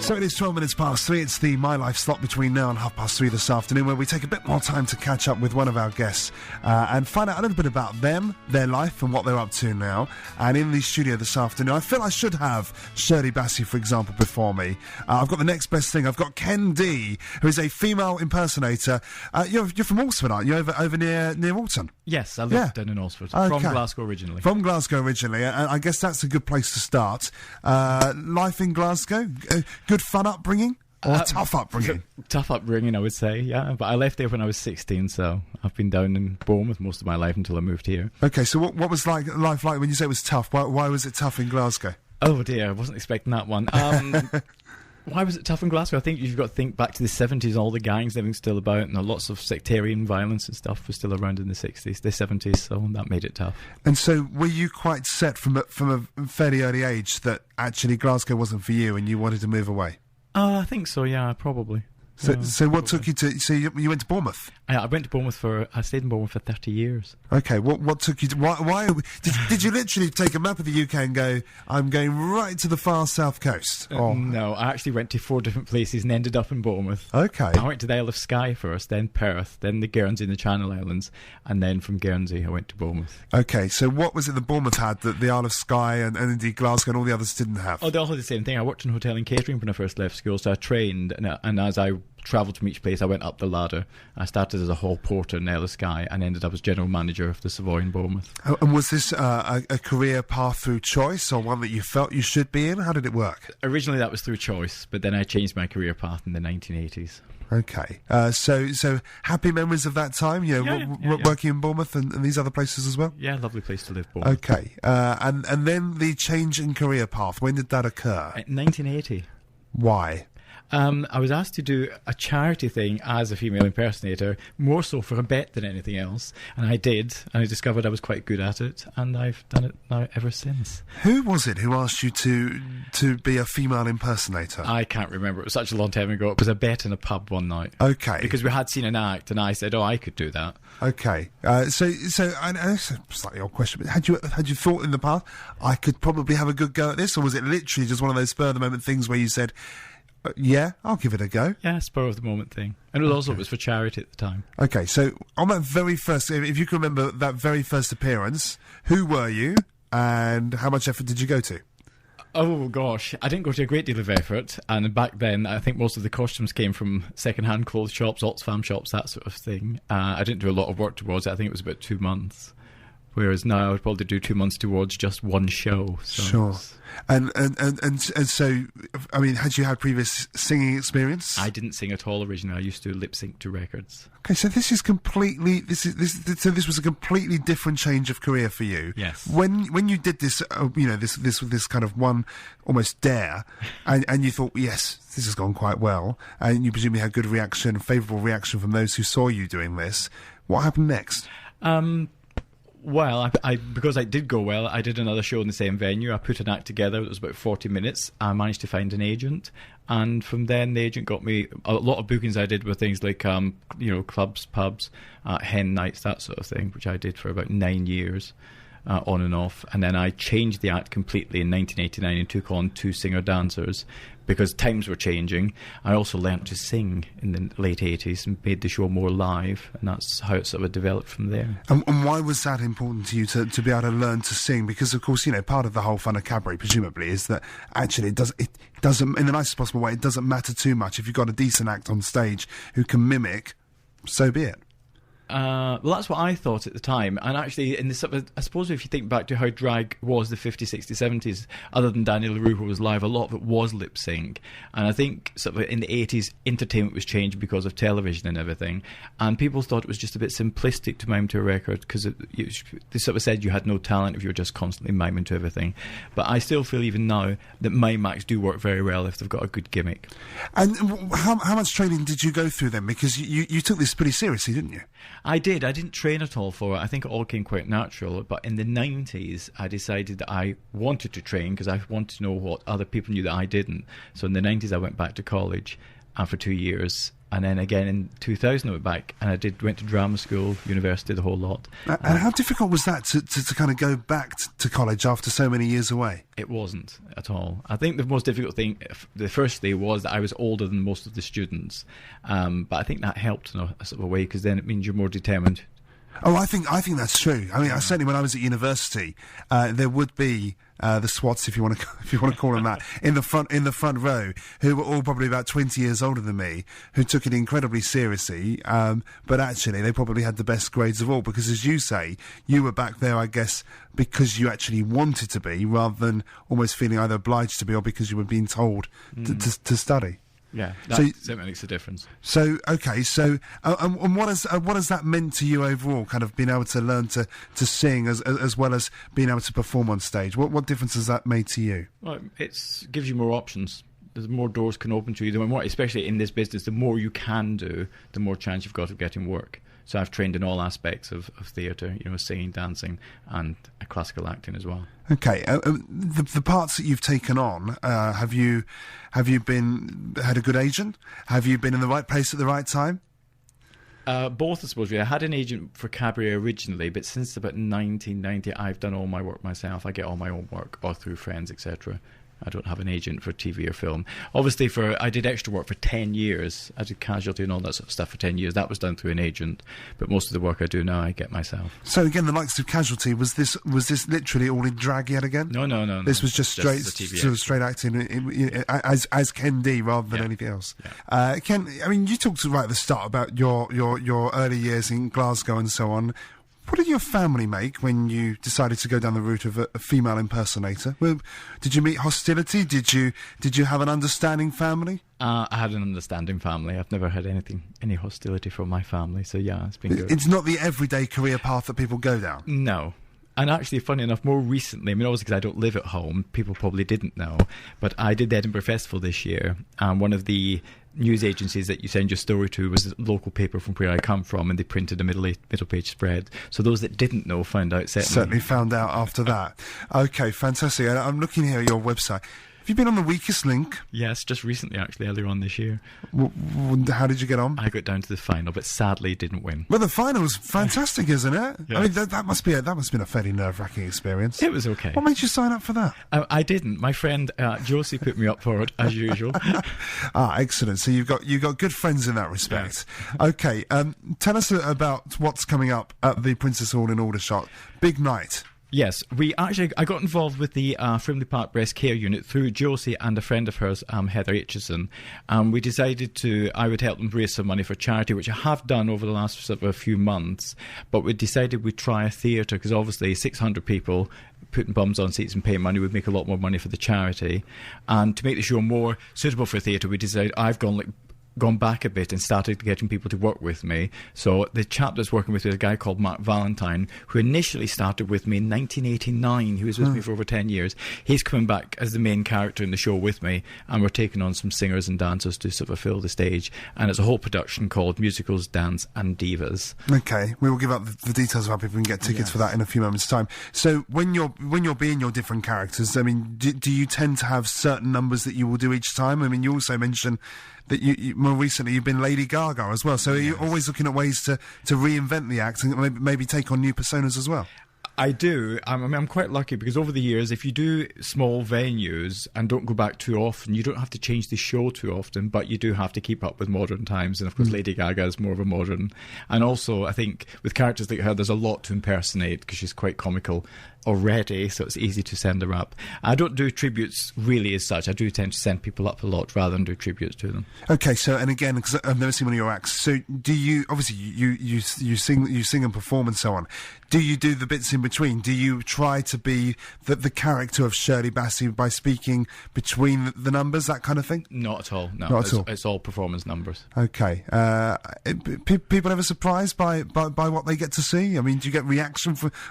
So it is 12 minutes past 3. It's the My Life slot between now and 3:30 this afternoon, where we take a bit more time to catch up with one of our guests and find out a little bit about them, their life, and what they're up to now. And in the studio this afternoon, I feel I should have Shirley Bassey, for example, before me. I've got the next best thing. I've got Ken Dee, who is a female impersonator. You're from Alsford, aren't you? Over near Alton? Yes, I live down in Alsford. Okay. From Glasgow originally. From Glasgow originally. And I guess that's a good place to start. Life in Glasgow? Good fun upbringing? Or tough upbringing? Tough upbringing, I would say, yeah. But I left there when I was 16, so I've been down in Bournemouth most of my life until I moved here. Okay, so what was life like when you say it was tough? Why was it tough in Glasgow? Oh dear, I wasn't expecting that one. Why was it tough in Glasgow? I think you've got to think back to the 70s, all the gangs, everything's still about, and lots of sectarian violence and stuff was still around in the 60s, the 70s, so that made it tough. And so were you quite set from a fairly early age that actually Glasgow wasn't for you and you wanted to move away? I think so, yeah, probably. So what took you to... So you went to Bournemouth? I went to Bournemouth I stayed in Bournemouth for 30 years. Okay, what took you to... Why did you literally take a map of the UK and go, I'm going right to the far south coast? No, I actually went to 4 different places and ended up in Bournemouth. Okay. I went to the Isle of Skye first, then Perth, then the Guernsey and the Channel Islands, and then from Guernsey I went to Bournemouth. Okay, so what was it that Bournemouth had that the Isle of Skye and indeed Glasgow and all the others didn't have? Oh, they all had the same thing. I worked in hotel and catering when I first left school, so I trained, and as I travelled from each place, I went up the ladder. I started as a hall porter in the Isle of Skye and ended up as general manager of the Savoy in Bournemouth. And was this a career path through choice, or one that you felt you should be in? How did it work? Originally that was through choice, but then I changed my career path in the 1980s. Okay, so happy memories of that time, working in Bournemouth and these other places as well? Yeah, lovely place to live, Bournemouth. Okay, and then the change in career path, when did that occur? 1980. Why? I was asked to do a charity thing as a female impersonator, more so for a bet than anything else, and I did, and I discovered I was quite good at it, and I've done it now ever since. Who was it who asked you to be a female impersonator? I can't remember, it was such a long time ago. It was a bet in a pub one night. Okay. Because we had seen an act, and I said, I could do that. Okay. So and it's a slightly odd question, but had you thought in the past, I could probably have a good go at this, or was it literally just one of those spur-of-the-moment things where you said... yeah, I'll give it a go. Yeah, spur of the moment thing. And it was for charity at the time. Okay, so on that very first, if you can remember that very first appearance, who were you and how much effort did you go to? Oh gosh, I didn't go to a great deal of effort, and back then I think most of the costumes came from second-hand clothes shops, Oxfam shops, that sort of thing. I didn't do a lot of work towards it. I think it was about 2 months. Whereas now I would probably do 2 months towards just one show. So sure. And so, I mean, had you had previous singing experience? I didn't sing at all originally. I used to lip sync to records. Okay, so this was a completely different change of career for you. Yes. When you did this, this kind of one almost dare, and you thought, yes, this has gone quite well, and you presumably had good reaction, favourable reaction from those who saw you doing this. What happened next? Well, because I did go well, I did another show in the same venue. I put an act together. It was about 40 minutes. I managed to find an agent. And from then, the agent got me a lot of bookings I did with things like, clubs, pubs, hen nights, that sort of thing, which I did for about 9 years. On and off, and then I changed the act completely in 1989 and took on 2 singer-dancers because times were changing. I also learnt to sing in the late 80s and made the show more live, and that's how it sort of developed from there. And why was that important to you to be able to learn to sing? Because, of course, part of the whole fun of cabaret, presumably, is that actually it doesn't, in the nicest possible way, it doesn't matter too much. If you've got a decent act on stage who can mimic, so be it. Well, that's what I thought at the time, and actually, I suppose if you think back to how drag was the 50s, 60s, 70s, other than Daniel LaRue who was live, a lot of it was lip sync, and I think sort of in the 80s, entertainment was changed because of television and everything, and people thought it was just a bit simplistic to mime to a record because they sort of said you had no talent if you were just constantly miming to everything. But I still feel even now that mime acts do work very well if they've got a good gimmick. And how much training did you go through then? Because you took this pretty seriously, didn't you? I did. I didn't train at all for it. I think it all came quite natural. But in the 90s, I decided that I wanted to train because I wanted to know what other people knew that I didn't. So in the 90s, I went back to college for 2 years and then again in 2000 I went back and went to drama school, university, the whole lot. And how difficult was that to kind of go back to college after so many years away? It wasn't at all. I think the most difficult thing, the first day, was that I was older than most of the students, but I think that helped in a sort of a way, because then it means you're more determined. Oh, I think that's true. I mean, certainly when I was at university, there would be the swats, if you want to call them that, in the front row, who were all probably about 20 years older than me, who took it incredibly seriously. But actually, they probably had the best grades of all, because, as you say, you were back there, I guess, because you actually wanted to be, rather than almost feeling either obliged to be or because you were being told to study. Yeah, that certainly makes a difference. So, okay, and what has that meant to you overall, kind of being able to learn to sing as well as being able to perform on stage? What difference has that made to you? Well, it gives you more options. The more doors can open to you, the more, especially in this business, the more you can do, the more chance you've got of getting work. So I've trained in all aspects of theatre, singing, dancing, and classical acting as well. Okay, the parts that you've taken on, have you had a good agent? Have you been in the right place at the right time? Both, I suppose. I had an agent for Cabaret originally, but since about 1990, I've done all my work myself. I get all my own work, or through friends, etc. I don't have an agent for TV or film. Obviously, I did extra work for 10 years. I did Casualty and all that sort of stuff for 10 years. That was done through an agent. But most of the work I do now, I get myself. So again, the likes of Casualty, was this literally all in drag yet again? No. This was just straight acting as Ken Dee rather than anything else. Yeah. Ken, I mean, you talked right at the start about your early years in Glasgow and so on. What did your family make when you decided to go down the route of a female impersonator? Well, did you meet hostility? Did you have an understanding family? I had an understanding family. I've never had any hostility from my family, so yeah, it's been good. It's not the everyday career path that people go down? No. And actually, funny enough, more recently, I mean, obviously because I don't live at home, people probably didn't know, but I did the Edinburgh Festival this year, and one of the news agencies that you send your story to was a local paper from where I come from, and they printed a middle page spread. So those that didn't know found out. Certainly found out after that. Okay, fantastic. I'm looking here at your website. Have you been on The Weakest Link? Yes, just recently, actually, earlier on this year. How did you get on? I got down to the final, but sadly didn't win. Well, the final was fantastic, isn't it? Yes. I mean, that must have been a fairly nerve-wracking experience. It was okay. What made you sign up for that? I didn't. My friend Josie put me up for it, as usual. Excellent. So you've got good friends in that respect. Yeah. Okay, tell us about what's coming up at the Princess Hall in Aldershot. Big night. Yes, I got involved with the Frimley Park Breast Care Unit through Josie and a friend of hers, Heather Aitchison. We decided I would help them raise some money for charity, which I have done over the last sort of a few months. But we decided we'd try a theatre, because obviously 600 people putting bums on seats and paying money would make a lot more money for the charity. And to make the show more suitable for theatre, we decided I've gone back a bit and started getting people to work with me. So the chap that's working with me is a guy called Mark Valentine, who initially started with me in 1989. He was with me for over 10 years. He's coming back as the main character in the show with me, and we're taking on some singers and dancers to sort of fill the stage. And it's a whole production called Musicals, Dance and Divas. Okay, we will give out the details of how people can get tickets for that in a few moments' time. So when you're being your different characters, I mean, do you tend to have certain numbers that you will do each time? I mean, you also mentioned that you more recently you've been Lady Gaga as well, so are you always looking at ways to reinvent the act and maybe take on new personas as well? I do. I'm quite lucky, because over the years, if you do small venues and don't go back too often, you don't have to change the show too often, but you do have to keep up with modern times. And of course, Lady Gaga is more of a modern. And also, I think with characters like her, there's a lot to impersonate, because she's quite comical already, so it's easy to send her up. I don't do tributes really as such. I do tend to send people up a lot rather than do tributes to them. Okay, so, and again, because I've never seen one of your acts, so do you, obviously you sing and perform and so on, do you do the bits in between? Do you try to be the character of Shirley Bassey by speaking between the numbers, that kind of thing? Not at all, no. Not at all. It's all performance numbers. Okay. People ever surprised by what they get to see? I mean, do you get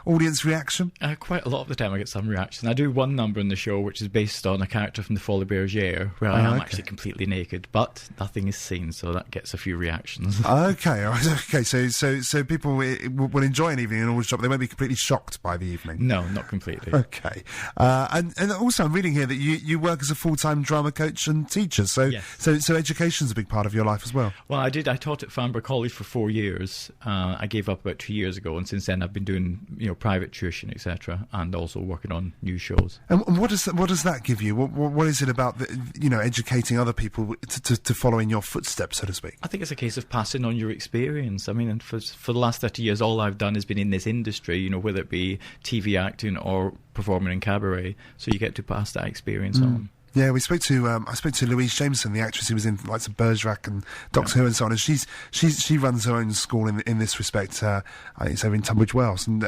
audience reaction? quite a lot of the time I get some reaction. I do one number in the show which is based on a character from the Folie Bergère where I am actually completely naked, but nothing is seen, so that gets a few reactions. Okay, all right, okay. So people will enjoy an evening in Always Shop. They won't be completely shocked by the evening. No, not completely. Okay, and also I'm reading here that you work as a full-time drama coach and teacher. So yes. so education's a big part of your life as well. Well, I did. I taught at Farnborough College for 4 years. I gave up about 2 years ago, and since then I've been doing private tuition, etc., and also working on new shows. And what does that give you? What is it about educating other people to follow in your footsteps, so to speak? I think it's a case of passing on your experience. I mean, and for the last 30 years, all I've done has been in this industry, whether it be TV acting or performing in cabaret. So you get to pass that experience on. Yeah, I spoke to Louise Jameson, the actress who was in likes of Bergerac and Doctor Who and so on, and she runs her own school in this respect. I think it's over in Tunbridge Wells, and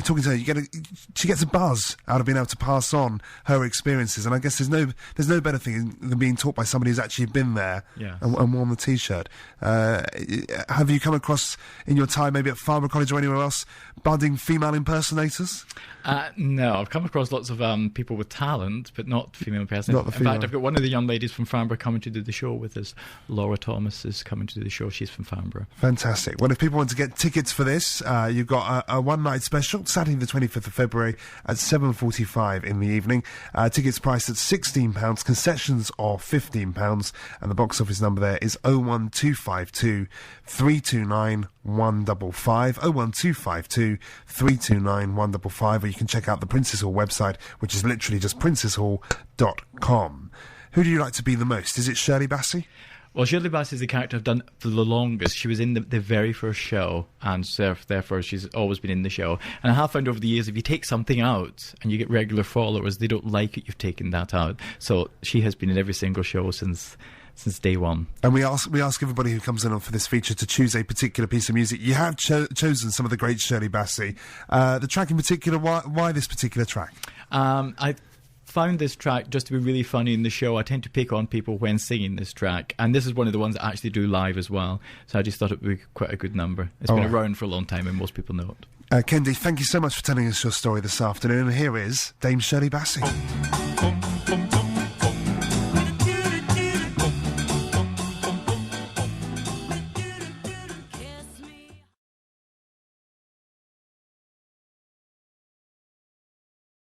talking to her, she gets a buzz out of being able to pass on her experiences, and I guess there's no better thing than being taught by somebody who's actually been there and worn the T-shirt. Have you come across in your time, maybe at Farnborough College or anywhere else, budding female impersonators? No, I've come across lots of people with talent, but not female impersonators. In fact, I've got one of the young ladies from Farnborough coming to do the show with us. Laura Thomas is coming to do the show. She's from Farnborough. Fantastic. Well, if people want to get tickets for this, you've got a one-night special, Saturday the 25th of February at 7:45 in the evening. Tickets priced at £16, concessions are £15, and the box office number there is 01252 329 155, 01252 329 155, or you can check out the Princess Hall website, which is literally just princesshall.com. Who do you like to be the most? Is it Shirley Bassey? Well, Shirley Bassey is the character I've done for the longest. She was in the very first show, and so therefore she's always been in the show. And I have found over the years, if you take something out and you get regular followers, they don't like it you've taken that out. So she has been in every single show since day one. And we ask everybody who comes in on for this feature to choose a particular piece of music. You have chosen some of the great Shirley Bassey. The track in particular, why this particular track? I found this track just to be really funny in the show. I tend to pick on people when singing this track, and this is one of the ones I actually do live as well. So I just thought it would be quite a good number. It's been around for a long time and most people know it. Ken Dee, thank you so much for telling us your story this afternoon. And here is Dame Shirley Bassey.